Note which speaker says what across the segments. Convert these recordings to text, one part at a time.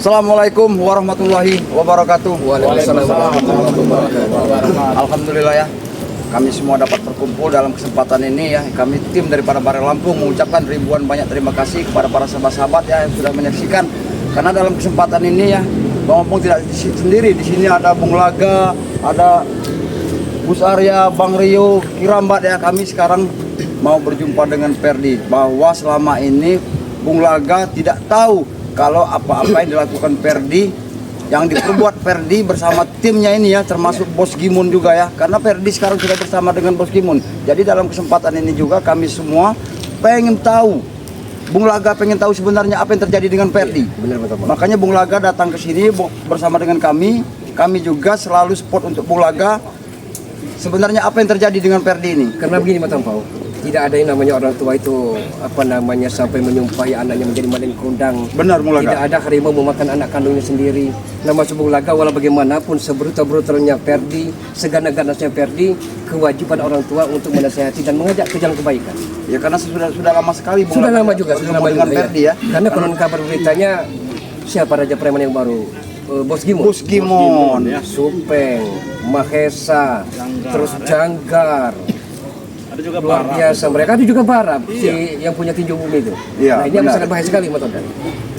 Speaker 1: Assalamualaikum warahmatullahi wabarakatuh.
Speaker 2: Waalaikumsalam warahmatullahi wabarakatuh.
Speaker 1: Alhamdulillah ya, kami semua dapat berkumpul dalam kesempatan ini ya. Kami tim daripada Barel Lampung mengucapkan ribuan banyak terima kasih kepada para sahabat-sahabat ya yang sudah menyaksikan. Karena dalam kesempatan ini ya, Bang Opung tidak sendiri. Di sini ada Bung Laga, ada Gus Arya, Bang Rio, Kirambat ya. Kami sekarang mau berjumpa dengan Perdi, bahwa selama ini Bung Laga tidak tahu kalau apa-apa yang dilakukan Perdi, yang diperbuat Perdi bersama timnya ini ya, termasuk Bos Gimun juga ya. Karena Perdi sekarang sudah bersama dengan Bos Gimun. Jadi dalam kesempatan ini juga kami semua pengen tahu, Bung Laga pengen tahu sebenarnya apa yang terjadi dengan Perdi.
Speaker 2: Benar.
Speaker 1: Makanya Bung Laga datang ke sini bersama dengan kami. Kami juga selalu support untuk Bung Laga. Sebenarnya apa yang terjadi dengan Perdi ini?
Speaker 2: Karena begini Matang Pau, tidak ada yang namanya orang tua itu sampai menyumpahi anaknya menjadi malin kundang.
Speaker 1: Benar, Bung Laga.
Speaker 2: Tidak ada harimau memakan anak kandungnya sendiri. Nama Bung Laga walau bagaimanapun sebrutal-brutalnya Perdi, segana-ganasnya Perdi, kewajiban orang tua untuk menasihati dan mengajak ke jalan kebaikan.
Speaker 1: Ya karena sudah lama sekali Bung
Speaker 2: Sudah
Speaker 1: Laga
Speaker 2: lama juga
Speaker 1: dengan Perdi ya.
Speaker 2: Karena konon kabar beritanya siapa raja preman yang baru? Bos Gimun.
Speaker 1: Bos Gimun ya.
Speaker 2: Supeng, Mahesa, terus Janggar.
Speaker 3: Ada juga
Speaker 2: Luar biasa, mereka itu juga Barab, yang punya tinju bumi itu.
Speaker 1: Iya,
Speaker 2: Nah, ini
Speaker 1: benar.
Speaker 2: sangat bahaya sekali, Mas Odan.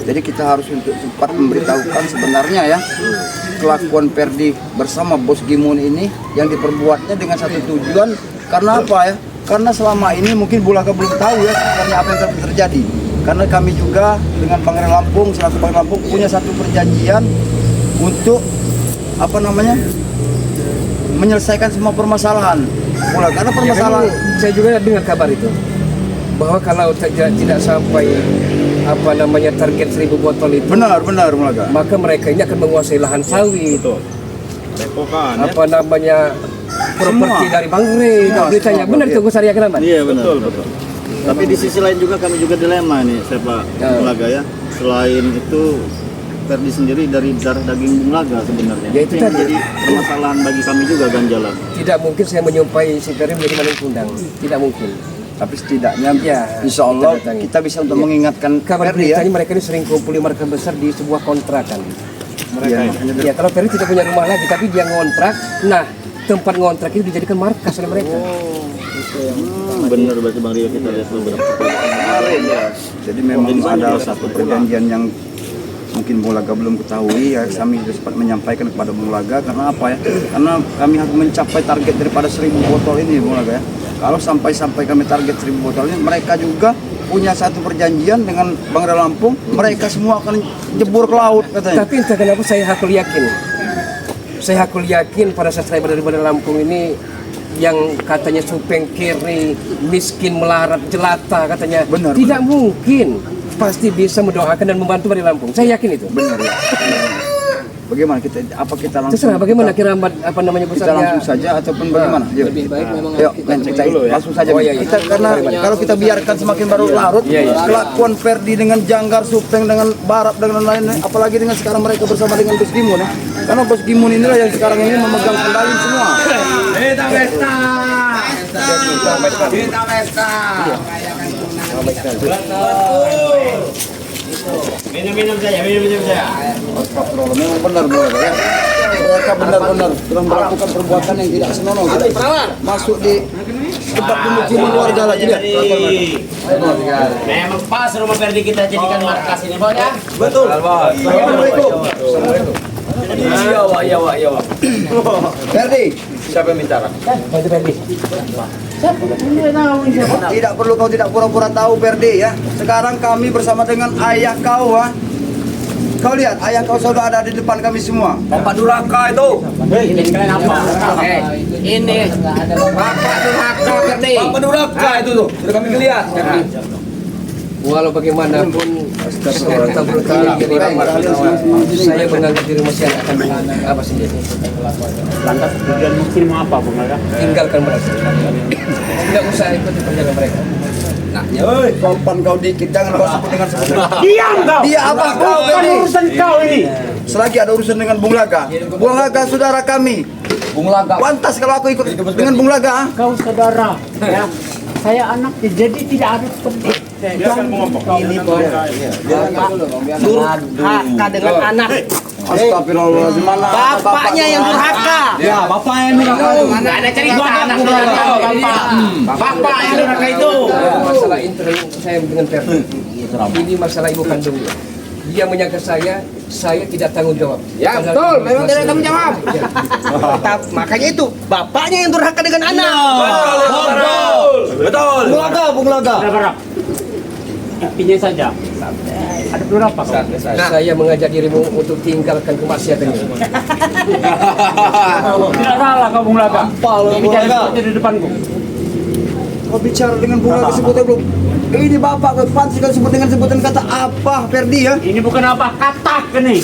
Speaker 1: Jadi kita harus untuk cepat memberitahukan sebenarnya ya kelakuan Perdi bersama Bos Gimun ini yang diperbuatnya dengan satu tujuan. Karena apa ya? Karena selama ini mungkin Bung Laga belum tahu ya sebenarnya apa yang terjadi. Karena kami juga dengan Barel Lampung selaku Barel Lampung punya satu perjanjian untuk menyelesaikan semua permasalahan. Karena permasalahan
Speaker 2: Saya juga dengar kabar itu bahwa kalau tidak sampai target 1000 botol itu,
Speaker 1: benar Bung Laga.
Speaker 2: maka mereka ini akan menguasai lahan sawit.
Speaker 3: Depokan
Speaker 2: Properti dari Bang Rey, beritanya benar itu Gus Arya Keramat.
Speaker 3: Iya betul. Tapi di sisi lain juga kami juga dilema nih, saya Pak Bung Laga ya. Selain itu Perdi sendiri dari darah daging Bung Laga sebenarnya.
Speaker 2: Ya, itu
Speaker 3: yang
Speaker 2: tadi.
Speaker 3: jadi permasalahan bagi kami juga ganjalan.
Speaker 2: Tidak mungkin saya menyumpahi si Perdi menjadi malin kundang. Tidak mungkin.
Speaker 1: Tapi setidaknya
Speaker 2: Ya,
Speaker 1: insya Allah
Speaker 2: kita datangi.
Speaker 1: kita bisa untuk mengingatkan
Speaker 2: Kabar
Speaker 1: Perdi ya.
Speaker 2: beritanya mereka ini sering kumpul di markas besar di sebuah kontrakan.
Speaker 1: Iya, makanya
Speaker 2: Ya, kalau Perdi tidak punya rumah lagi, tapi dia ngontrak. Nah, tempat ngontrak itu dijadikan markas oleh mereka.
Speaker 3: Benar berarti Bang Rio, kita lihat beberapa
Speaker 1: kemarin ya. Jadi memang ada satu perjanjian yang mungkin Bung Laga belum ketahui ya. Kami sudah sempat menyampaikan kepada Bung Laga. Karena apa ya? Karena kami harus mencapai target daripada 1000 botol ini Bung Laga ya. Kalau sampai kami target 1000 botol ini, mereka juga punya satu perjanjian dengan Barel Lampung. Mereka semua akan jebur ke laut katanya.
Speaker 2: Tapi entah kenapa saya hakul yakin para subscriber dari Barel Lampung ini yang katanya supeng kiri, miskin melarat jelata katanya.
Speaker 1: Benar,
Speaker 2: tidak mungkin pasti bisa mendoakan dan membantu Barel Lampung. Saya yakin itu.
Speaker 1: Benar ya. Bagaimana kita langsung?
Speaker 2: Terserah bagaimana Kirambat Gus
Speaker 1: Kita
Speaker 2: Arya?
Speaker 1: langsung saja ataupun bagaimana? Yuk.
Speaker 4: Lebih baik memang
Speaker 1: Yuk, kita langsung saja.
Speaker 2: Oh, iya.
Speaker 1: Kita karena kalau kita biarkan semakin larut, kelakuan Perdi dengan Janggar, Supeng, dengan Barab, dengan lain-lain, apalagi dengan sekarang mereka bersama dengan Bos Gimun ya. Karena Bos Gimun inilah yang sekarang ini memegang kendali semua.
Speaker 4: Kita pesta. Minum saja.
Speaker 1: Astagfirullah, memang benar ya. Mereka benar-benar telah melakukan perbuatan yang tidak senonoh. Masuk di tempat pemukiman warga lagi dia.
Speaker 4: Memang pas rumah Perdi kita jadikan markas ini, Bos ya.
Speaker 1: Betul. Assalamualaikum.
Speaker 4: Iya, Wak.
Speaker 1: Perdi,
Speaker 3: Siapa yang bicara?
Speaker 1: tidak perlu kau tidak pura-pura tahu Perdi ya. Sekarang kami bersama dengan ayah kau ha. Kau lihat ayah kau sudah ada di depan kami semua.
Speaker 3: Bapak Duraka itu.
Speaker 4: Ini kalian apa? Ini Bapak Durhaka Perdi.
Speaker 3: Bapak Duraka itu tuh. Sudah kami lihat.
Speaker 2: Walau bagaimanapun brutal saya menganggap diri masih akan apa sendiri.
Speaker 3: Lantas tujuan mungkin mau apa Bung Laga?
Speaker 2: Tinggalkan mereka. Tidak usah ikut perjalanan mereka.
Speaker 1: Sopan kau dikit, jangan kau sebut dengan sebutan.
Speaker 3: Diam kau.
Speaker 1: Dia apa kau Perdi?
Speaker 3: Urusan kau ini.
Speaker 1: Selagi ada urusan dengan Bung Laga. Bung Laga saudara kami.
Speaker 4: Bung Laga.
Speaker 1: Pantas kalau aku ikut dengan Bung Laga.
Speaker 3: Kau saudara ya.
Speaker 5: saya anaknya, jadi tidak ada seperti
Speaker 4: Ini durhaka dengan anak.
Speaker 1: Astagfirullahaladzim, mana
Speaker 4: Bapaknya yang durhaka.
Speaker 1: Ya, bapaknya yang durhaka itu.
Speaker 4: Nggak ada cerita anak durhaka. Bapak yang durhaka itu.
Speaker 2: Masalah intern saya dengan Ferdi. Ini masalah ibu kandungnya. Dia menyangka saya tidak tanggung jawab.
Speaker 4: Ya
Speaker 2: Padahal
Speaker 4: betul,
Speaker 2: itu
Speaker 4: memang tidak
Speaker 2: masalah-
Speaker 4: tanggung jawab. Makanya itu, bapaknya yang durhaka dengan anak.
Speaker 3: Betul. Bung Laga.
Speaker 5: berapa. Intinya saja, ada berapa kau?
Speaker 2: Saya mengajak dirimu untuk tinggalkan kemaksiatan ini.
Speaker 5: Tidak salah kau Bung Laga. Dia bicara seperti di depanku.
Speaker 1: Kau bicara dengan bunga sebutnya belum? Ini bapak pantas kau sebut dengan sebutan kata apa, Ferdi ya?
Speaker 5: Ini bukan apa, katak ini.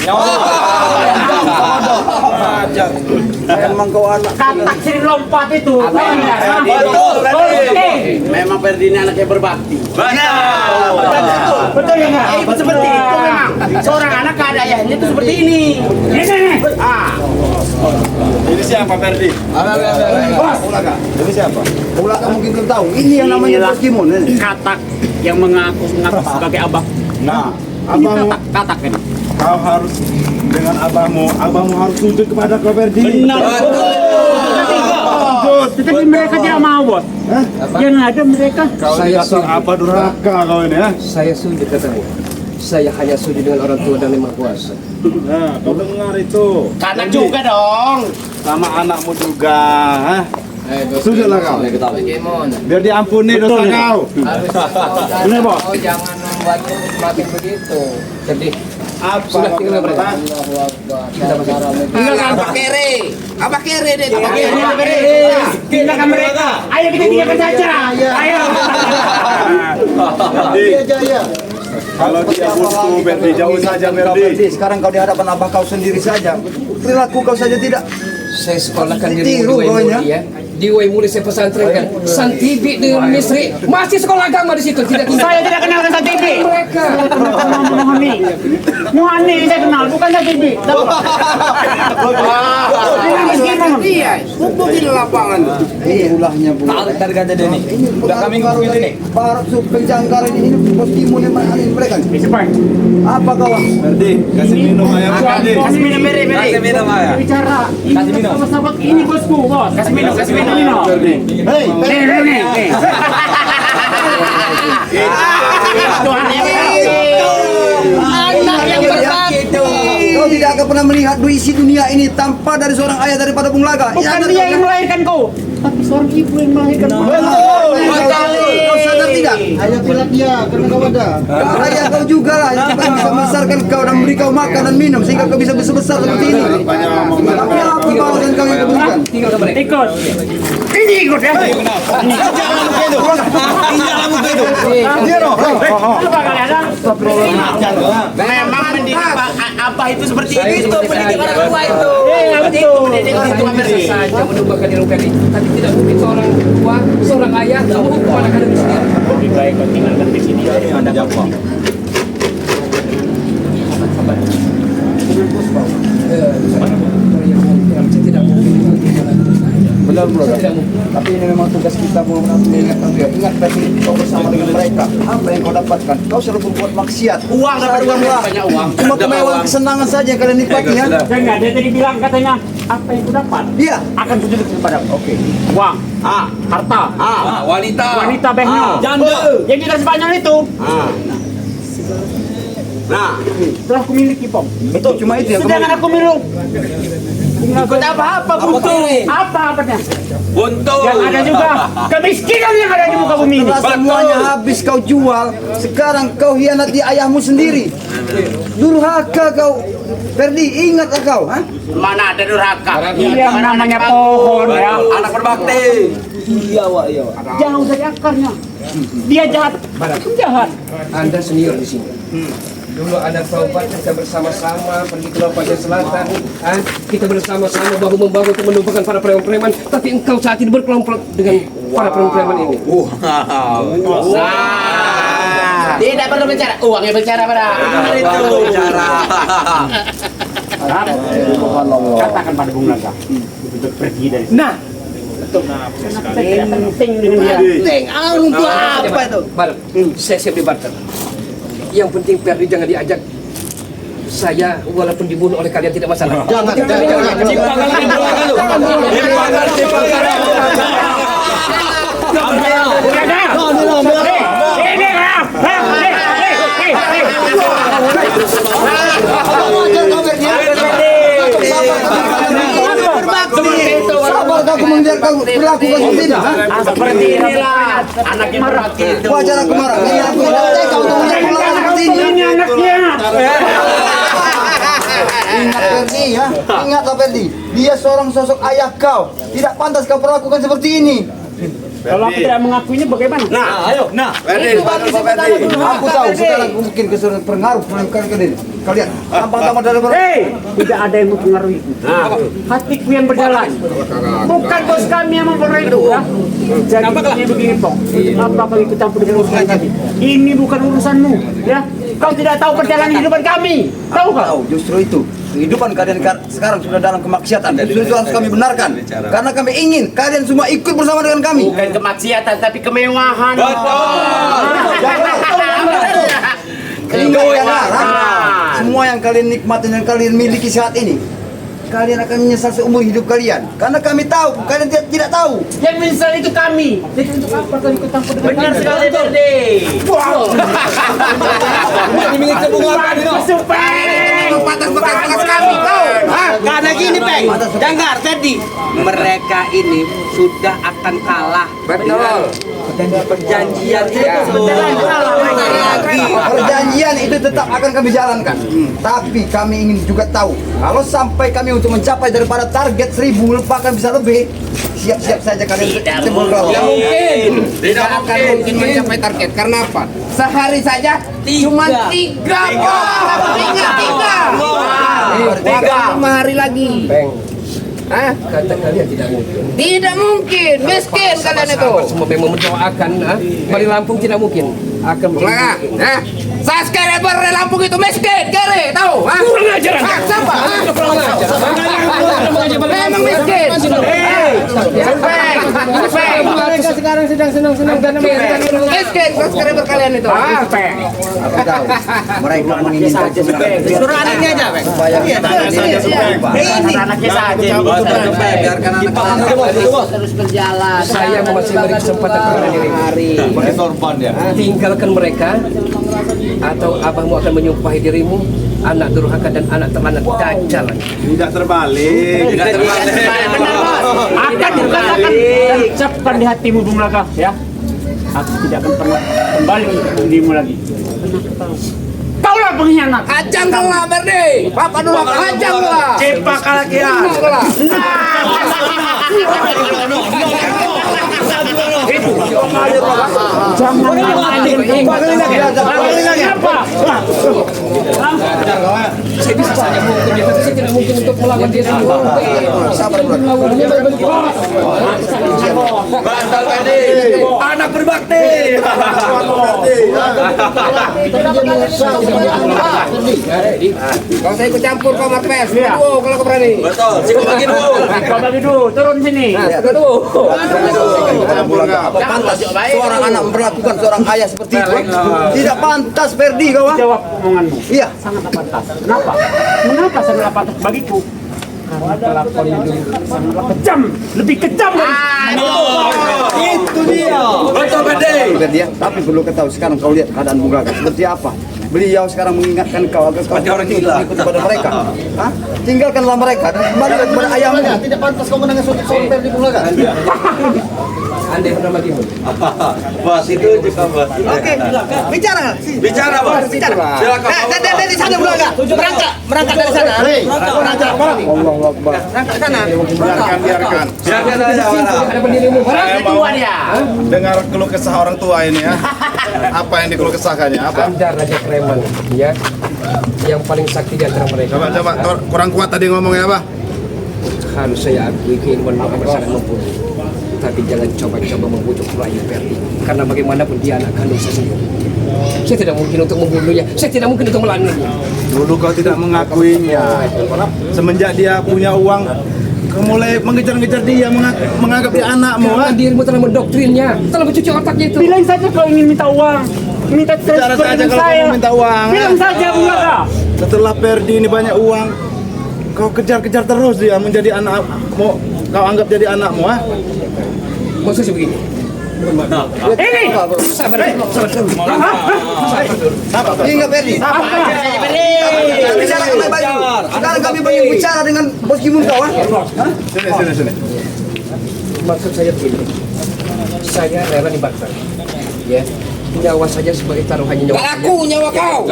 Speaker 1: Emang kau anak.
Speaker 5: Katak sering lompat itu. Tahu nggak?
Speaker 4: Betul,
Speaker 5: Oke.
Speaker 4: Memang Ferdi ini anaknya berbakti.
Speaker 5: Betul ya nggak?
Speaker 4: Itu seperti itu memang. Seorang anak ada ayahnya itu seperti ini.
Speaker 5: Ini.
Speaker 3: Ini siapa Ferdi? Ini siapa?
Speaker 1: Ulaka mungkin belum tahu. Ini yang namanya
Speaker 5: Inilah.
Speaker 1: Bos Kimon.
Speaker 5: Katak yang mengaku sebagai abah.
Speaker 3: Nah,
Speaker 5: Ini
Speaker 3: abangmu,
Speaker 5: katak ini.
Speaker 3: kau harus dengan abangmu harus sujud kepada kau Ferdi.
Speaker 5: Tetapi mereka tidak mau, Bos. Yang ada mereka.
Speaker 3: Kau
Speaker 2: Saya
Speaker 3: ini dasar
Speaker 2: sujud.
Speaker 3: apa durhaka kau ini ya?
Speaker 2: Saya sujud katamu. Saya hanya sujud dengan orang tua dan yang maha kuasa.
Speaker 3: Nah, kau dengar itu.
Speaker 4: Anak juga dong.
Speaker 3: Sama anakmu juga, ha? Sujudlah kau. Biar diampuni dosa kau.
Speaker 5: Benar, Bos.
Speaker 2: Oh, jangan membuat makin begitu. Jadi
Speaker 3: Apa
Speaker 2: sudah tinggal mereka.
Speaker 4: Tinggalkan Abah Kere. Abah Kere deh. Abah Kere.
Speaker 5: Tinggalkan mereka. Ayo kita tinggalkan saja. Ayo.
Speaker 3: Kalau dia butuh Ferdi jauh saja
Speaker 1: Ferdi,
Speaker 3: Ferdi.
Speaker 1: sekarang kau di hadapan abah kau sendiri saja. Perilaku kau saja tidak.
Speaker 2: Saya sekolahkan
Speaker 1: Tiru
Speaker 2: dirimu di
Speaker 1: kau
Speaker 2: Waimuli
Speaker 1: ya.
Speaker 2: ya. Di Waimuli saya pesantrenkan. Santibi dengan Misri masih sekolah agama di situ. Tidak
Speaker 5: Saya tidak kenal dengan TV.
Speaker 2: mereka.
Speaker 5: Muhani. Muhani saya kenal, bukan TV.
Speaker 4: Iya. Pupuk di lapangan.
Speaker 1: Ini ulahnya bu. Ini udah kami ngurus ini. Barat sub penjangkar ini Bos Kimon yang mana mereka?
Speaker 5: Siapa?
Speaker 1: Apa kau?
Speaker 3: Ferdi, kasih minum ayam Ferdi.
Speaker 4: Kasih minum Mary.
Speaker 5: Bicara. Ini sahabat ini bosku, Bos.
Speaker 4: Kasih minum.
Speaker 3: Ferdi.
Speaker 5: Nih.
Speaker 4: Tuhan yang anak yang berbakti.
Speaker 1: Kau tidak akan pernah melihat isi dunia ini tanpa dari seorang ayah daripada Bung Laga.
Speaker 5: Bukan dia yang melahirkan kau, tapi seorang ibu yang melahirkan kau.
Speaker 1: Kau sadar tidak? Ayah pilih dia karena kau ada. Ayah kau juga lah yang bisa membesarkan kau dan memberi kau makan dan minum sehingga kau bisa besar seperti ini. Tapi apa balasan kau yang kau berikan?
Speaker 2: Tinggal mereka.
Speaker 5: Ikut. Ini ikut ya. Apa kalian ada?
Speaker 4: Memang mendidik apa itu seperti itu. Pendidik orang tua itu.
Speaker 5: Betul.
Speaker 4: Pendidik orang tua
Speaker 2: Bisa
Speaker 4: Ferdi.
Speaker 2: saja menubahkan diri Ferdi, tapi tidak mungkin seorang tua, seorang ayah menghukum anak kandung sendiri.
Speaker 5: Lebih baik kau tinggalkan di sini.
Speaker 2: Tidak mungkin.
Speaker 1: Benar bro.
Speaker 2: Tidak mungkin.
Speaker 1: Tapi ini memang tugas kita mengingatkan dia. Ingat tadi kau bersama dengan mereka. Apa yang kau dapatkan? Kau selalu berbuat maksiat.
Speaker 4: Uang dapat uang banyak uang.
Speaker 1: Cuma kemewahan kesenangan saja yang kalian nikmati ya.
Speaker 5: Enggak, dia tadi bilang katanya apa yang ku dapat
Speaker 1: Iya.
Speaker 5: akan sujud kepada Oke. Uang, harta, wanita behnya,
Speaker 4: Janda.
Speaker 5: yang kita Spanyol itu
Speaker 4: Nah,
Speaker 5: telah kumiliki pom.
Speaker 1: Betul, cuma itu yang
Speaker 5: Sedangkan aku minum
Speaker 4: ikut apa buntu?
Speaker 5: apa-apanya. Yang ada juga kemiskinan yang ada di muka bumi ini.
Speaker 1: Setelah semuanya habis kau jual, sekarang kau hianati ayahmu sendiri. Durhaka kau. Ferdi, ingatlah kau, ha?
Speaker 4: Mana ada durhaka?
Speaker 5: Yang namanya pohon ya,
Speaker 4: Anak berbakti.
Speaker 5: jauh dari akarnya. Dia jahat, jahat.
Speaker 2: Anda senior di sini. Dulu ada taubat kita bersama-sama pergi ke Laut Pasir Selatan, kita bersama-sama bahu membahu untuk menumpahkan para preman-preman. Tapi engkau saat ini berkelompok dengan para preman-preman ini.
Speaker 4: Tidak perlu bicara, uang yang bicara pada. Itu bicara.
Speaker 5: Katakan pada Bung Laga untuk pergi dari sini.
Speaker 2: Nah, betul. Penting dengan dia.
Speaker 4: Penting. Untuk apa itu?
Speaker 2: Bareng. Saya siap di barter. Yang penting Perdi jangan diajak. Saya walaupun dibunuh oleh kalian tidak masalah.
Speaker 4: Jangan.
Speaker 1: Sabar kau mengejar kau berlaku kau seperti ini.
Speaker 5: Seperti inilah anaknya berbakti itu.
Speaker 1: Wajar aku marah. Aku kau untuk mengejar seperti ini.
Speaker 5: Ini anaknya.
Speaker 1: Ingat Perdi ya, ingatlah Perdi. Dia seorang sosok ayah kau. Tidak pantas kau perlakukan seperti ini.
Speaker 5: Kalau aku tidak mengakuinya bagaimana?
Speaker 1: Perdi, aku tahu sekarang aku mungkin kesuruhan pengaruh kalian. Kalian tampang-tampang dari
Speaker 5: Tidak ada yang mempengaruhi. Hatiku yang berjalan. Bukan bos kami yang mempengaruhi itu. Ya. Jadi begini Pong. Apa kau ikut campur dengan urusan kami? Ini bukan urusanmu. Ya. Kau tidak tahu perjalanan kehidupan kami. Tahu kau?
Speaker 1: tahu justru itu. Kehidupan kalian sekarang sudah dalam kemaksiatan. Justru itu harus kami benarkan. Karena kami ingin kalian semua ikut bersama dengan kami.
Speaker 5: Bukan kemaksiatan tapi kemewahan.
Speaker 1: Ingat ya, semua yang kalian nikmati dan kalian miliki saat ini, kalian akan menyesal seumur hidup kalian. Karena kami tahu, kalian tidak tahu.
Speaker 5: Yang menyesal itu kami. Jadi untuk apa kau ikut campur dengan benar sekali Berde.
Speaker 4: Dimiliki bunga ini.
Speaker 5: Patas bekas kami kau.
Speaker 4: Karena gini, Peng. Dengar, Ferdi. Mereka ini sudah akan kalah. Betul. Perjanjian itu.
Speaker 1: Perjanjian itu tetap akan kami jalankan. Tapi kami ingin juga tahu, kalau sampai kami untuk mencapai daripada target 1000 bahkan bisa lebih, siap-siap saja kalian.
Speaker 5: Tidak mungkin mencapai target. Karena apa? Sehari saja cuma 3 Tiga 5 hari lagi.
Speaker 2: Kata kalian tidak mungkin.
Speaker 5: Tidak mungkin. Miskin kalian itu.
Speaker 2: Semua memang mendoakan. Bali Lampung tidak mungkin. Akan begini.
Speaker 5: Saya sekali dari Lampung itu miskin, kere, tahu? Kurang ajar. Siapa? Memang miskin.
Speaker 2: Mereka sekarang sedang senang-senang dan
Speaker 5: Miskin, subscriber kalian itu.
Speaker 1: Aku tahu. Mereka menginginkan
Speaker 4: Suruh anaknya aja, Peng.
Speaker 1: supaya kita
Speaker 5: Anaknya saja.
Speaker 1: biarkan anak-anak
Speaker 4: Terus berjalan.
Speaker 2: saya masih memberi kesempatan kepada dirimu. Tinggalkan mereka atau abahmu akan menyumpahi dirimu anak durhaka dan anak terlantar dajjal.
Speaker 3: Tidak terbalik.
Speaker 5: Akan dikatakan ucapkan di hatimu Bung Laga, ya. Aku tidak akan pernah kembali untuk dirimu lagi. Kaulah pengkhianat. Ajanglah Berde. Papa dulu ajanglah.
Speaker 4: Cepak lagi ya.
Speaker 5: Jangan
Speaker 2: Saya bisa saja mungkin dia, tapi saya tidak mungkin untuk melawan dia sendiri.
Speaker 1: sabar bro.
Speaker 4: Anak berbakti.
Speaker 5: Kalau saya ikut campur kau marpes, kalau kau berani.
Speaker 4: Betul. Sikap bagi dulu.
Speaker 5: Kau bagi dulu, turun sini.
Speaker 1: Apa pantas seorang anak memperlakukan seorang ayah seperti itu? Tidak pantas, Ferdi kau.
Speaker 5: Jawab omonganmu.
Speaker 1: Iya.
Speaker 5: Sangat pantas. Kenapa? Kenapa sangat pantas bagiku? Karena kelakuannya dulu sangatlah kejam, lebih kejam dari
Speaker 4: Itu dia. Betul, Ferdi.
Speaker 1: Ferdi ya. Tapi perlu ketahui sekarang kau lihat keadaan Bung Gaga seperti apa. Beliau sekarang mengingatkan kau agar kau
Speaker 3: Seperti orang gila.
Speaker 1: ikut kepada mereka. Hah? Tinggalkanlah mereka dan kembali kepada ayahmu. Tidak pantas kau menangis soal Ferdi Bung Gaga.
Speaker 2: Andai pernah bagimu.
Speaker 3: Bos itu juga bos.
Speaker 4: Oke, bicara.
Speaker 3: Bicara bos.
Speaker 4: Bicara.
Speaker 3: Silakan.
Speaker 4: Dari sana Bulaga. Berangkat dari sana. Berangkat ke sana.
Speaker 3: Biarkan. Biarkan aja.
Speaker 2: Ada pendirimu.
Speaker 3: Saya mau
Speaker 5: dia.
Speaker 3: dengar keluh kesah orang tua ini ya. Apa yang dikeluh kesahkannya? Apa?
Speaker 2: Anda Raja Preman, ya, yang paling sakti di antara mereka.
Speaker 3: Coba kurang kuat tadi ngomongnya apa?
Speaker 2: Harus saya akui keinginan Muhammad sangat mumpuni. Tapi jangan coba-coba membujuk Raja Perdi, karena bagaimanapun dia anak kandung saya sendiri. Saya tidak mungkin untuk membunuhnya, saya tidak mungkin untuk melanutnya.
Speaker 3: Dulu kau tidak mengakuinya. Semenjak dia punya uang, Kau mulai mengejar-ngejar dia, menganggap dia anakmu.
Speaker 2: Karena dirimu telah mendoktrinnya, telah mencuci otaknya itu.
Speaker 5: Bilang saja kau ingin minta uang, minta
Speaker 3: Bicara
Speaker 5: transfer
Speaker 3: saja
Speaker 5: dengan
Speaker 3: kalau
Speaker 5: saya.
Speaker 3: kamu minta uang.
Speaker 5: Bilang saja Bung Laga.
Speaker 3: Setelah Perdi ini banyak uang, kau kejar-kejar terus dia menjadi anakmu. Kau anggap jadi anakmu, ha?
Speaker 2: Maksudnya begini.
Speaker 5: Ini.
Speaker 2: Sabar dulu.
Speaker 1: Ingat Ferdi. Sekarang kami banyak bicara dengan Bos Gimun kau, ha?
Speaker 3: Sini.
Speaker 2: Maksud saya begini. Saya rela dibakar. Ya. Nyawa saja sebagai taruhannya nyawa.
Speaker 4: Gak laku nyawa kau.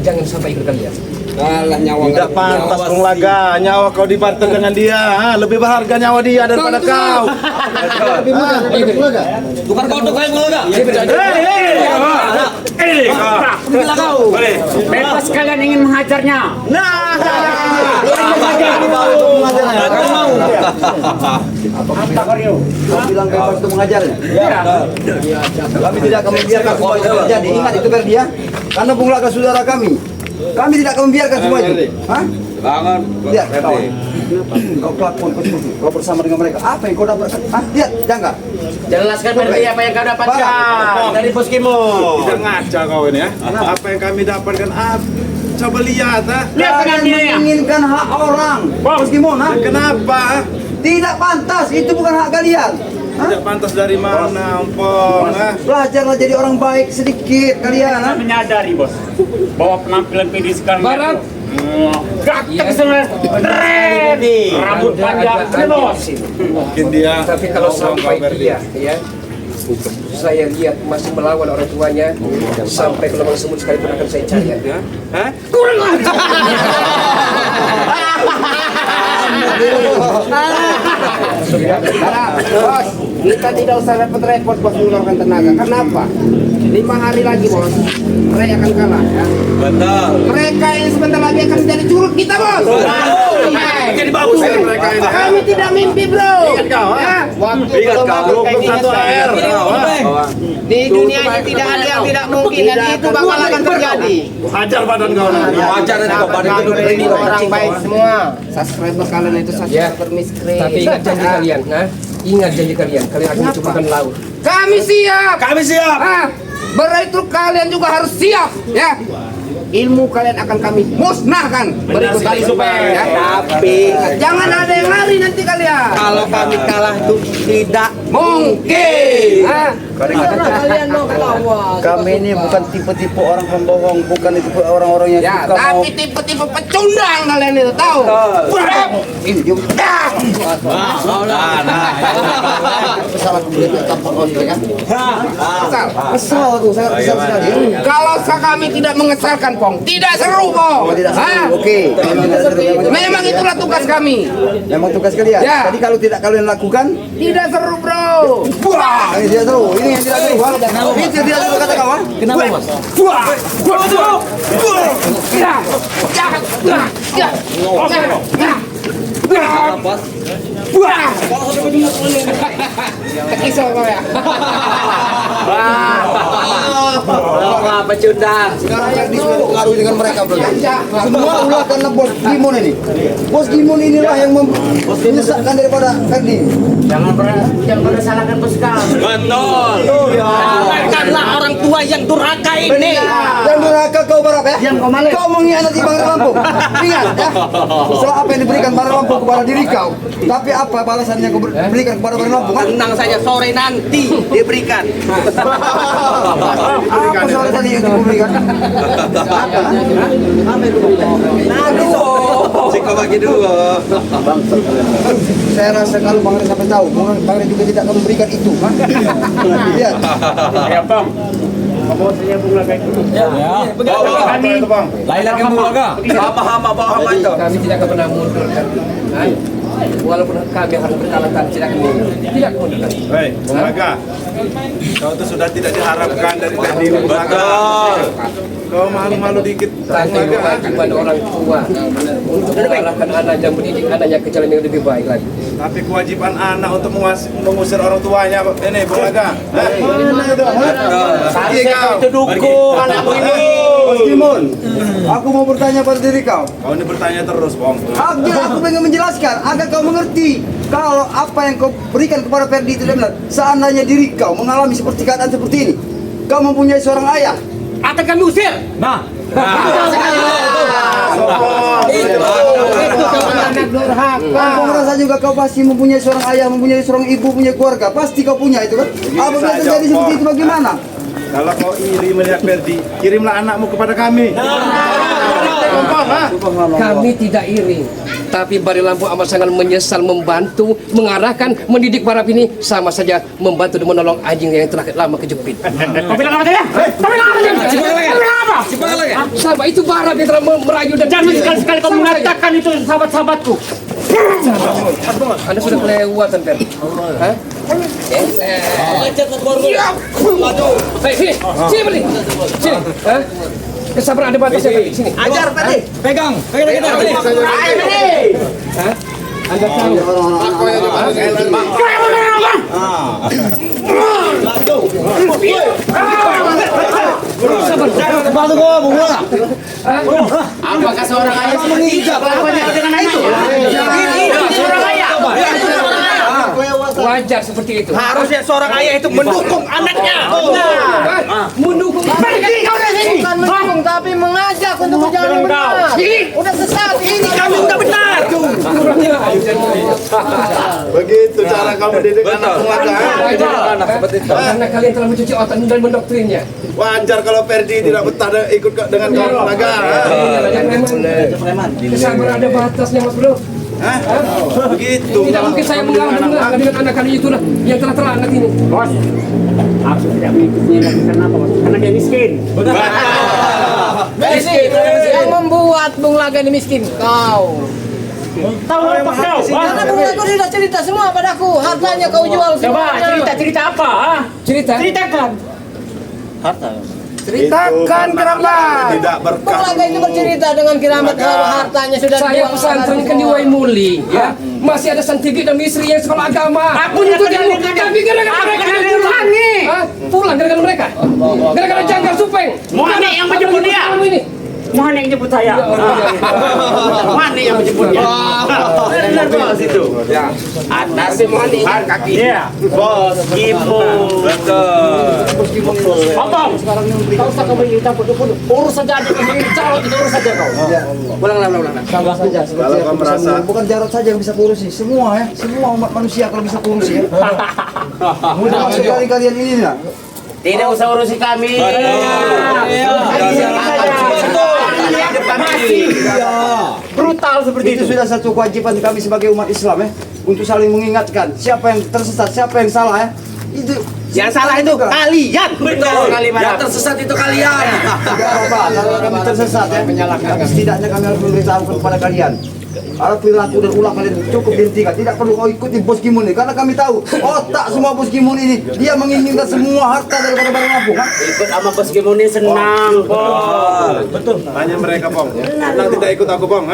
Speaker 2: Jangan sampai ikut kalian.
Speaker 4: Kalah nyawa
Speaker 3: Tidak pantas Bung Laga, nyawa kau dibarter dengan dia, ha? Lebih berharga nyawa dia daripada kau.
Speaker 2: Lebih mudah. Ayo Ferdi.
Speaker 4: Tukar kodok kayak bola.
Speaker 5: Bebas kalian ingin menghajarnya.
Speaker 1: Kau bilang bebas untuk mengajarnya. Kami tidak akan membiarkan semua itu terjadi. Ingat itu Ferdi, ya. Karena Bung Laga saudara kami. Kami tidak akan membiarkan semua itu. Hah?
Speaker 4: Bangun.
Speaker 1: Lihat kawan. Kau kelakuan kau bersama dengan mereka. Apa yang kau dapatkan? Hah? Lihat, Jangga.
Speaker 6: Jelaskan Ferdi apa yang kau dapatkan dari Bos Gimun.
Speaker 3: Tidak ngaca kau ini, ya? Apa yang kami dapatkan? Coba lihat, ha?
Speaker 5: Lihat dengan
Speaker 1: Kalian
Speaker 5: dia ya.
Speaker 1: menginginkan hak orang. Bos Gimun, ha?
Speaker 3: Kenapa?
Speaker 1: Tidak pantas. Itu bukan hak kalian. Hah?
Speaker 3: Tidak pantas dari mana, Empong? Ha?
Speaker 1: Belajarlah jadi orang baik sedikit kalian. Ha?
Speaker 5: Kita menyadari bos bahwa penampilan PD sekarang
Speaker 2: Barat.
Speaker 5: ganteng semua, keren, rambut panjang, ini bos.
Speaker 3: Mungkin dia.
Speaker 2: Tapi kalau sampai
Speaker 3: Ferdi.
Speaker 2: dia, ya, saya lihat masih melawan orang tuanya, sampai ke lubang semut sekalipun akan saya cari. Ya. Hah? Kurang ajar.
Speaker 4: Bos, kita tidak usah repot-repot bos mengeluarkan tenaga. Kenapa? 5 hari lagi bos, mereka akan kalah. Ya. Betul. Mereka ini sebentar lagi akan menjadi curug kita bos.
Speaker 3: Jadi bagus mereka ini.
Speaker 4: Kami tidak mimpi bro.
Speaker 3: Ingat kau, ha?
Speaker 4: Ya.
Speaker 3: Ingat kau, belum satu air.
Speaker 4: Di dunia ini tidak ada yang tidak mungkin dan itu bakal akan terjadi.
Speaker 3: Hajar badan kau nanti.
Speaker 4: Wajar nanti kau badan itu ini orang baik semua. Subscriber kalian itu subscriber miskin.
Speaker 2: Tapi ingat janji kalian, nah, ingat janji kalian. Kalian akan mencobakan laut.
Speaker 4: Kami siap.
Speaker 3: Kami siap.
Speaker 4: Berarti kalian juga harus siap ya. Ilmu kalian akan kami musnahkan berikut kali supaya ya. Tapi jangan ada yang lari nanti kalian. Kalau kami kalah itu tidak mungkin. Kalian mau lawan.
Speaker 1: Kami ini bukan tipe-tipe orang pembohong, bukan tipe orang-orang yang
Speaker 4: Ya,
Speaker 1: suka mau.
Speaker 4: tapi tipe-tipe pecundang kalian itu tahu.
Speaker 1: Ini dia. Pesawat kemudian tampak kontrak kan?
Speaker 4: Kesal.
Speaker 1: Kesal aku, sangat kesal sekali.
Speaker 4: Kalau kami tidak mengesalkan Pong, tidak seru Pong.
Speaker 1: Oh, tidak
Speaker 4: Hah?
Speaker 1: seru. Oke.
Speaker 4: Memang itulah tugas kami.
Speaker 1: Memang tugas kalian.
Speaker 4: Ya.
Speaker 1: Jadi kalau tidak kalian lakukan,
Speaker 4: Tidak seru bro. Wah.
Speaker 1: ini tidak seru. Ini yang tidak seru. Ha? Ini tidak seru kata kawan.
Speaker 6: Kenapa Bos?
Speaker 4: Wah. Ya. Ya. Ya. Ya. Ya. Wah. Tekisah kau ya.
Speaker 6: Wah, pecundang.
Speaker 1: Sekarang yang dipengaruhi dengan mereka bro. Semua ulah karena Bos Gimun ini. Bos Gimun inilah yang menyesatkan daripada Ferdi.
Speaker 6: Jangan pernah salahkan bos kau.
Speaker 4: Karena orang tua yang durhaka ini.
Speaker 1: Dan durhaka kau Barak ya. Kau mengkhianati Bang Lampung. Ingat ya. Setelah apa yang diberikan Bang Lampung kepada diri kau. Tapi apa balasan yang kau berikan kepada Bang Lampung?
Speaker 4: Tenang saja, sore nanti diberikan.
Speaker 1: Apa soal tadi yang kau berikan?
Speaker 4: Sikap bagi dulu.
Speaker 1: Saya rasa kalau Bang Ren sampai tahu, Bang Ren juga tidak akan memberikan itu. Ha? Lihat.
Speaker 5: Ya Bang, bawa saja Bung Laga itu. Kami
Speaker 4: Lain lagi mulaga. Hama itu.
Speaker 2: Kami tidak akan pernah mundur kan. Nah, walaupun kami harus berkalah, kami tidak akan mundur. Tidak akan mundur.
Speaker 3: Hei, Bung Laga. Kau itu sudah tidak diharapkan dari Ferdi Bung Laga. Kau malu-malu dikit Bung
Speaker 2: Tapi
Speaker 3: Laga.
Speaker 2: kewajiban orang tua untuk mengarahkan anaknya, mendidik anaknya ke jalan yang lebih baik lagi.
Speaker 3: Tapi kewajiban anak untuk mengusir orang tuanya ini Bung Laga. Mana itu?
Speaker 6: Seharusnya kau itu dukung anakmu ini.
Speaker 1: Bos Timun, aku mau bertanya pada diri kau.
Speaker 7: Kau ini bertanya terus, Bang.
Speaker 1: Aku pengen menjelaskan agar kau mengerti kalau apa yang kau berikan kepada Ferdi itu benar. Seandainya diri kau mengalami seperti keadaan seperti ini, kau mempunyai seorang ayah.
Speaker 5: Akan kami usir.
Speaker 1: Aku merasa juga kau pasti mempunyai seorang ayah, mempunyai seorang ibu, punya keluarga. Pasti kau punya itu kan? Apabila terjadi seperti itu bagaimana?
Speaker 7: Kalau kau iri melihat Ferdi, kirimlah anakmu kepada kami.
Speaker 2: Kami tidak iri, tapi Bari Lampung amat sangat menyesal membantu, mengarahkan, mendidik para ini sama saja membantu dan menolong anjing yang telah lama kejepit.
Speaker 5: Kau bilang apa tadi? Kau bilang apa?
Speaker 2: Sama itu Bara yang telah merayu dan
Speaker 5: Jangan sekali-sekali kau mengatakan itu sahabat-sahabatku.
Speaker 2: Anda sudah kelewatan, Fer. Hah? Baik, sini, sini beli, sini. Hah? Kesabaran ada batasnya, Ferdi. Sini.
Speaker 4: Ajar tadi.
Speaker 7: Pegang kita.
Speaker 2: Hah? Anda tahu?
Speaker 6: Apakah seorang ayah menginjak lawannya dengan itu? Ini seorang ayah.
Speaker 2: Wajar seperti itu.
Speaker 6: Harusnya seorang ayah itu mendukung anaknya.
Speaker 2: Mendukung.
Speaker 8: Bukan mendukung tapi mengajak untuk berjalan yang benar. Udah sesat ini.
Speaker 6: Kami udah benar.
Speaker 7: Begitu cara kamu didik anak keluarga.
Speaker 2: Karena kalian telah mencuci otak dan mendoktrinnya.
Speaker 7: Wajar kalau Ferdi tidak betah ikut dengan kawan keluarga.
Speaker 2: Kesabaran ada batasnya, Mas Bro.
Speaker 7: Begitu.
Speaker 2: Tidak mungkin saya mengalah dengan anak kalian itulah yang telah terlangat ini.
Speaker 5: Bos, aku tidak mengikutinya lagi karena apa? Bos? Karena dia miskin.
Speaker 8: Yang membuat Bung Laga ini miskin kau.
Speaker 5: Tahu apa kau?
Speaker 8: Karena Bung Laga sudah cerita semua padaku. Hartanya kau jual
Speaker 5: Coba
Speaker 8: semuanya.
Speaker 5: cerita apa?
Speaker 2: Cerita.
Speaker 5: Ceritakan.
Speaker 4: Ceritakan kerabat.
Speaker 7: Tidak
Speaker 8: Bung
Speaker 7: berkah.
Speaker 8: Laga itu bercerita dengan keramat kalau hartanya sudah
Speaker 2: Saya
Speaker 8: dijual.
Speaker 2: pesantren kan di Waimuli, ya. Masih ada santri dan istri yang sekolah agama.
Speaker 5: Aku
Speaker 2: itu
Speaker 5: tidak
Speaker 2: dulu.
Speaker 5: ada-
Speaker 2: Tapi gara-gara
Speaker 5: Aku
Speaker 2: mereka
Speaker 5: tidak ada
Speaker 2: pulang.
Speaker 5: nih.
Speaker 2: Hah? Pulang gara-gara mereka. Gara-gara jangkar supeng.
Speaker 5: Mana yang menjemput dia?
Speaker 2: Kamu ini.
Speaker 5: Mana yang jemput saya?
Speaker 6: Mana yang menjemputnya? Benar bos itu.
Speaker 4: Ya. Atas semua lihat kaki.
Speaker 5: Iya.
Speaker 6: Bos Gipo.
Speaker 5: Potong. Kau usah kau beri kita bodoh-bodoh. Urus saja aja kau calon itu urus saja kau.
Speaker 1: Ulang. Sabar saja.
Speaker 7: Kalau kau merasa
Speaker 1: Bukan Jarod saja yang bisa kurus sih. Semua ya. Semua umat manusia kalau bisa kurus ya. Mudah sekali kalian ini lah.
Speaker 6: Tidak usah urusi kami.
Speaker 5: Brutal seperti
Speaker 1: Itu sudah satu kewajiban kami sebagai umat Islam ya. Untuk saling mengingatkan siapa yang tersesat, siapa yang salah ya. Itu
Speaker 6: Yang salah itu kalian. Betul sekali, Yang tersesat itu kalian.
Speaker 1: tidak apa-apa kalau kami tersesat ya. Tapi setidaknya kami harus memberitahukan kepada kalian. Kalau perilaku dan ulah kalian cukup dihentikan. Tidak perlu kau ikuti Bos Kimun ini. Karena kami tahu otak semua Bos Kimun ini. Dia menginginkan semua harta daripada barang Lampung. Ha?
Speaker 6: Ikut sama Bos Gimuni senang, Bos.
Speaker 7: tanya mereka, Bang. Senang tidak ikut aku, Bang?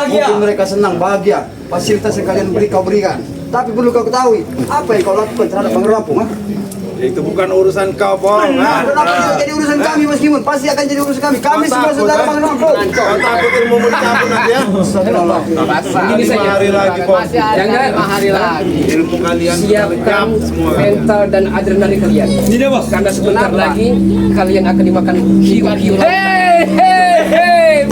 Speaker 1: Mungkin mereka senang, bahagia. Fasilitas yang kalian beri kau berikan. Tapi perlu kau ketahui apa yang kau lakukan terhadap Bang Lampung. Ha?
Speaker 7: Itu bukan urusan kau, Bang.
Speaker 1: Kenapa tidak jadi urusan kami Bos Kimun? Pasti akan jadi urusan kami. Kami semua saudara Bang Lampung.
Speaker 7: Kau takut ilmu dicabut nanti ya?
Speaker 2: Ini saja.
Speaker 7: 5 hari lagi, Bang.
Speaker 8: Masih ada
Speaker 2: Jangan.
Speaker 8: 5 hari lagi.
Speaker 7: Ilmu kalian
Speaker 2: Siapkan
Speaker 7: semua.
Speaker 2: mental dan adrenalin kalian. Karena sebentar lagi kalian akan dimakan hiu-hiu. Hei,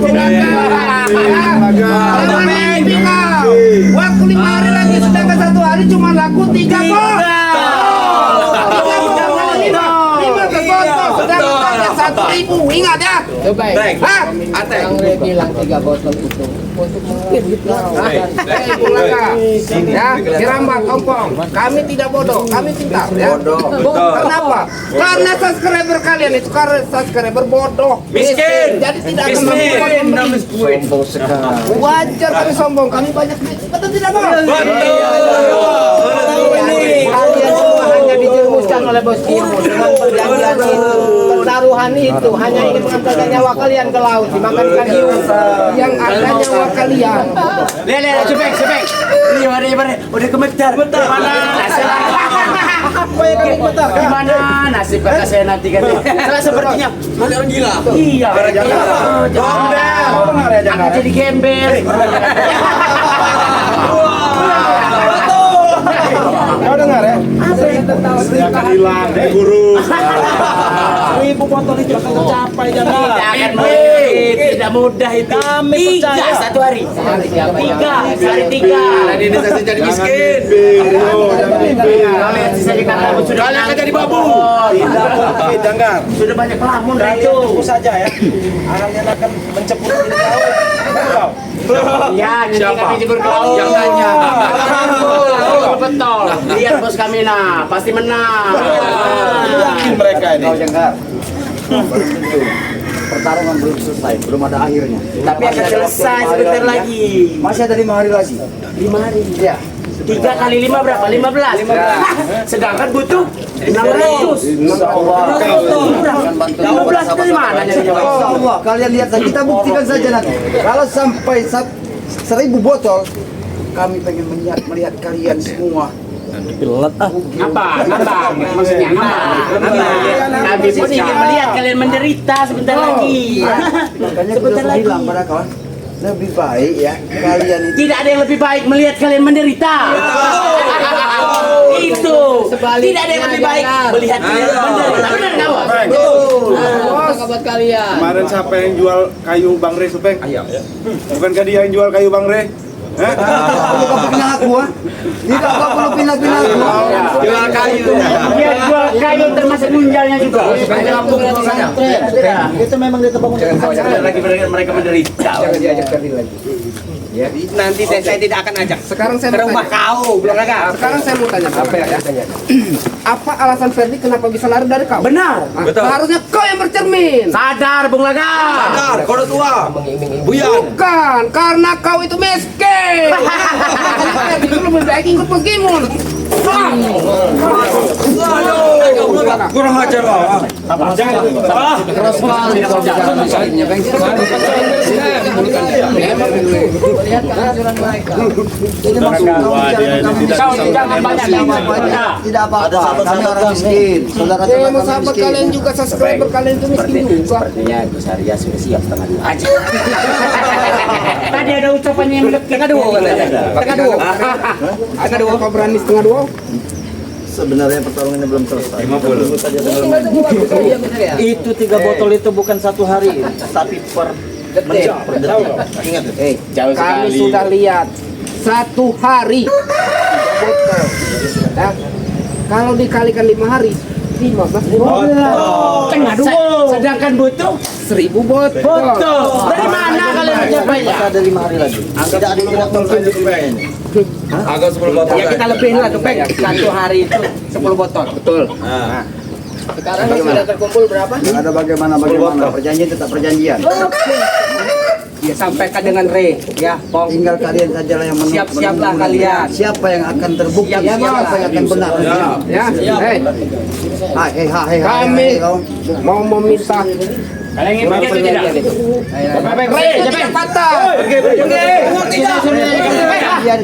Speaker 4: Waktu 5 hari lagi sedangkan 1 hari cuma laku 3 bos. 5 ke botol sedangkan ada 1.000. Ingat ya.
Speaker 8: Coba.
Speaker 4: Hah? Ate.
Speaker 8: Yang bilang 3 botol itu untuk mengelit
Speaker 4: Ya, Kiramba, Kompong, kami tidak bodoh, kami pintar ya. Kenapa? Karena subscriber kalian itu karena subscriber bodoh, miskin, jadi tidak akan membuat membeli. Wajar kami sombong, kami banyak duit, betul tidak bos?
Speaker 8: Kalian semua hanya dijerumuskan oleh Bos Kimun dengan perjanjian itu, pertaruhan itu hanya ingin mengantarkan nyawa kalian ke laut dimakan ikan hiu.
Speaker 4: Yang ada nyawa kalian.
Speaker 6: Lele, cepet. Ini mari, udah gemetar. Mana?
Speaker 7: Apa yang kamu katakan?
Speaker 6: Gimana nasib kakak saya nanti kan? Salah sepertinya mana orang gila? Iya. Akan jadi gembel.
Speaker 7: Kau dengar ya? Dia akan hilang, diurus.
Speaker 5: 1000 botol itu akan tercapai jangan.
Speaker 6: Tidak mudah itu. Tiga satu hari. Tiga sehari tiga.
Speaker 7: Ini saya jadi miskin.
Speaker 6: Kalian sisa di kata sudah akan jadi babu.
Speaker 7: Jangan.
Speaker 6: Sudah banyak pelamun itu.
Speaker 7: Saja ya. Anaknya akan mencepur di kau.
Speaker 6: Ya, nanti kami bergaul.
Speaker 1: Yang nanya.
Speaker 6: Betul. Lihat bos kami nah, pasti menang.
Speaker 7: Yakin mereka ini.
Speaker 1: Kau Jenggar. Pertarungan belum selesai, belum ada akhirnya.
Speaker 6: Tapi akan selesai sebentar lagi.
Speaker 1: Masih ada 5 hari lagi.
Speaker 6: 5 hari.
Speaker 1: Ya.
Speaker 6: 3 kali 5 berapa? 15. Sedangkan butuh 600.
Speaker 1: Insya Allah. Akan bantu
Speaker 6: 15 dari mana nyarinya?
Speaker 1: Insya Allah. Kalian lihat saja, kita buktikan saja nanti. Kalau sampai 1000 botol, kami pengen melihat kalian semua.
Speaker 6: Apa? Maksudnya apa? Kami pun ingin melihat kalian menderita sebentar lagi.
Speaker 1: Makanya
Speaker 6: Sebentar
Speaker 1: kita
Speaker 6: lagi.
Speaker 1: bilang pada kawan, lebih baik ya kalian itu.
Speaker 6: Tidak ada yang lebih baik melihat kalian menderita. Itu. Tidak ada yang lebih baik melihat kalian menderita. Benar nggak, Bos?
Speaker 8: Sahabat kalian.
Speaker 7: Kemarin siapa yang jual kayu Bang Re, Supeng? Bukankah dia yang jual kayu Bang Re?
Speaker 1: Kau perlu pindah aku, ha? Tidak, kau perlu pindah aku.
Speaker 7: Jual kayu.
Speaker 6: Dia jual kayu termasuk munjalnya juga.
Speaker 3: Itu memang dia terbangun.
Speaker 6: Lagi mereka menderita.
Speaker 2: Nanti saya tidak akan ajak.
Speaker 4: Sekarang saya mau
Speaker 2: Rumah
Speaker 4: tanya.
Speaker 2: kau, belum ada.
Speaker 4: Sekarang saya mau tanya. Apa ya? Apa alasan Ferdi kenapa bisa lari dari kau?
Speaker 6: Benar.
Speaker 4: Ah, seharusnya kau yang bercermin.
Speaker 6: Sadar, Bung Laga.
Speaker 7: Kau udah tua.
Speaker 4: Bukan, karena kau itu miskin. Itu lebih baik ikut Bos Gimun.
Speaker 7: Kurang ajar kau.
Speaker 1: Keras sekali kau bicara misalnya, Bang.
Speaker 8: Lihat kehancuran mereka.
Speaker 1: Ini maksud kau
Speaker 6: Jangan banyak
Speaker 1: tidak apa-apa. Kami orang miskin. Saudara
Speaker 4: Saya
Speaker 1: kami
Speaker 4: mau sahabat
Speaker 1: miskin.
Speaker 4: kalian juga, subscriber kalian itu miskin juga.
Speaker 6: Sepertinya Gus Arya sudah siap setengah 2 aja. Tadi ada ucapannya yang setengah 2 katanya. Setengah 2.
Speaker 4: Ada dua kau berani setengah 2?
Speaker 3: Sebenarnya pertarungan ini belum selesai.
Speaker 7: 50.
Speaker 3: Itu 3 botol itu bukan 1 hari, tapi per detik. Ingat.
Speaker 6: Jauh
Speaker 4: Kami
Speaker 6: sekali.
Speaker 4: sudah lihat 1 hari 3 botol. Nah, kalau dikalikan 5 hari 15 botol.
Speaker 6: Setengah 2. Sedangkan butuh
Speaker 4: 1000 botol.
Speaker 6: dari mana kalian mencapainya?
Speaker 3: Masih ada 5 hari lagi. Tidak ada yang mungkin di dunia ini.
Speaker 7: Agak 10 botol.
Speaker 2: Ya kita lebihin lah tuh, Peng. 1 hari itu 10 botol.
Speaker 4: Betul.
Speaker 8: Sekarang sudah terkumpul berapa?
Speaker 1: Ada bagaimana perjanjian tetap perjanjian.
Speaker 2: Ya sampaikan dengan Re, ya, Pong.
Speaker 1: Tinggal kalian sajalah yang
Speaker 2: Siap-siaplah
Speaker 1: menentukan
Speaker 2: kalian.
Speaker 1: siapa yang akan terbukti, siapa yang akan benar.
Speaker 4: Ya,
Speaker 1: Hai,
Speaker 4: kami mau meminta
Speaker 6: Kalian ingin pergi atau tidak?
Speaker 4: tidak patah.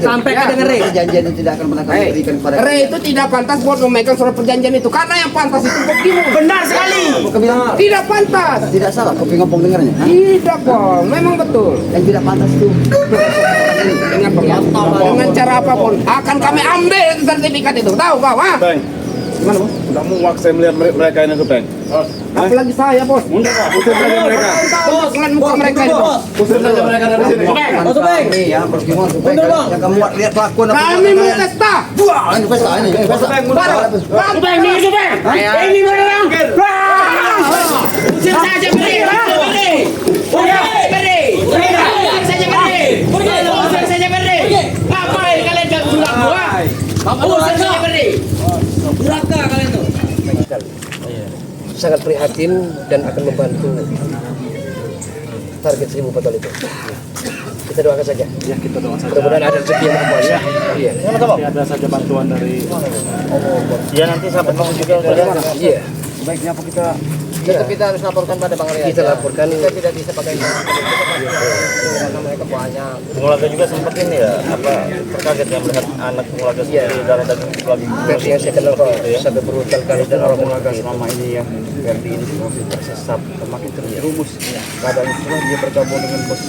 Speaker 1: Sampaikan dengan Rey. Perjanjian itu tidak akan pernah kami berikan kepada
Speaker 4: Re itu tidak pantas buat memegang surat perjanjian itu, karena yang pantas itu Bos Gimun.
Speaker 6: Benar sekali.
Speaker 1: Kau bilang
Speaker 4: Tidak pantas.
Speaker 1: tidak salah, kopi ngomong dengarnya. Hah?
Speaker 4: Tidak, Bang. Memang betul.
Speaker 1: Yang tidak pantas itu.
Speaker 4: Dengan cara apapun akan kami ambil itu sertifikat itu. Tahu kau, ha?
Speaker 7: Bang.
Speaker 1: Gimana, Bos?
Speaker 7: Udah muak saya melihat mereka ini, Supeng.
Speaker 4: Apalagi saya, Bos.
Speaker 7: Usir saja mereka.
Speaker 4: Bos, dengan muka mereka itu.
Speaker 7: Usir saja mereka dari sini.
Speaker 1: Ini ya, Bos Gimon supaya yang kamu lihat kelakuan apa
Speaker 4: Kami mau pesta.
Speaker 1: Wah, ini pesta.
Speaker 6: Supeng, ini Supeng. Ini orang. Usir saja beri. Usir saja beri. Usir saja beri. Ngapain kalian ganggu gua? Usir saja beri. Durhaka kalian tuh.
Speaker 2: Sangat prihatin dan akan membantu target 1000 botol itu. Kita doakan saja.
Speaker 3: Ya, kita doakan saja.
Speaker 2: Mudah-mudahan ada rezeki yang maha kuasa. Iya.
Speaker 3: Ada saja bantuan dari. Ya, nanti sahabat kamu juga.
Speaker 2: Iya.
Speaker 1: Baiknya apa kita
Speaker 8: Tetap kita harus laporkan pada Bang Ria.
Speaker 2: Kita laporkan.
Speaker 8: Kita tidak bisa pakai karena mereka banyak.
Speaker 3: Pengulaga juga sempat ini ya, terkaget ya melihat anak pengulaga sendiri darah daging lagi.
Speaker 2: Verdi yang saya kenal kok sampai brutal kali dan orang
Speaker 7: Pengulaga selama ini ya, Verdi ini semakin tersesat, semakin terjerumus keadaan setelah dia bergabung dengan bos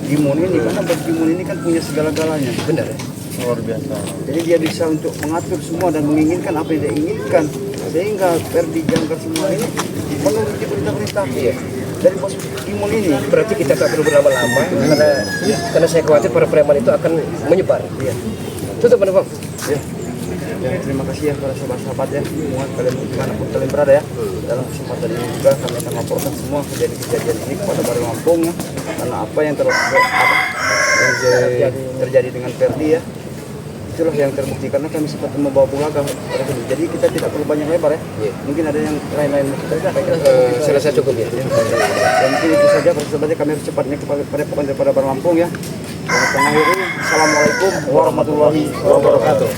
Speaker 7: Gimun ini, karena bos Gimun ini kan punya segala-galanya.
Speaker 2: benar ya.
Speaker 3: Luar biasa.
Speaker 7: Jadi dia bisa untuk mengatur semua dan menginginkan apa yang dia inginkan, sehingga Verdi Jangkar semua ini menuruti perintah-perintah dari bos Gimun ini.
Speaker 2: Berarti kita tak perlu berlama-lama karena saya khawatir para preman itu akan menyebar. Tutup Bang.
Speaker 7: Ya. Dan terima kasih ya para sahabat-sahabat ya, semua kalian dimanapun kalian berada ya. Dalam kesempatan ini juga kami akan laporkan semua kejadian-kejadian ini kepada Baru Lampung ya, karena apa yang terjadi dengan Verdi ya, itulah yang terbukti karena kami sempat membawa Bulaga. Jadi kita tidak perlu banyak lebar ya. Mungkin ada yang lain-lain kita
Speaker 2: Saya rasa cukup ya.
Speaker 7: dan mungkin itu saja para sahabat, kami harus cepatnya kepada daripada Baru Lampung ya. Dan mengakhiri, assalamualaikum warahmatullahi wabarakatuh.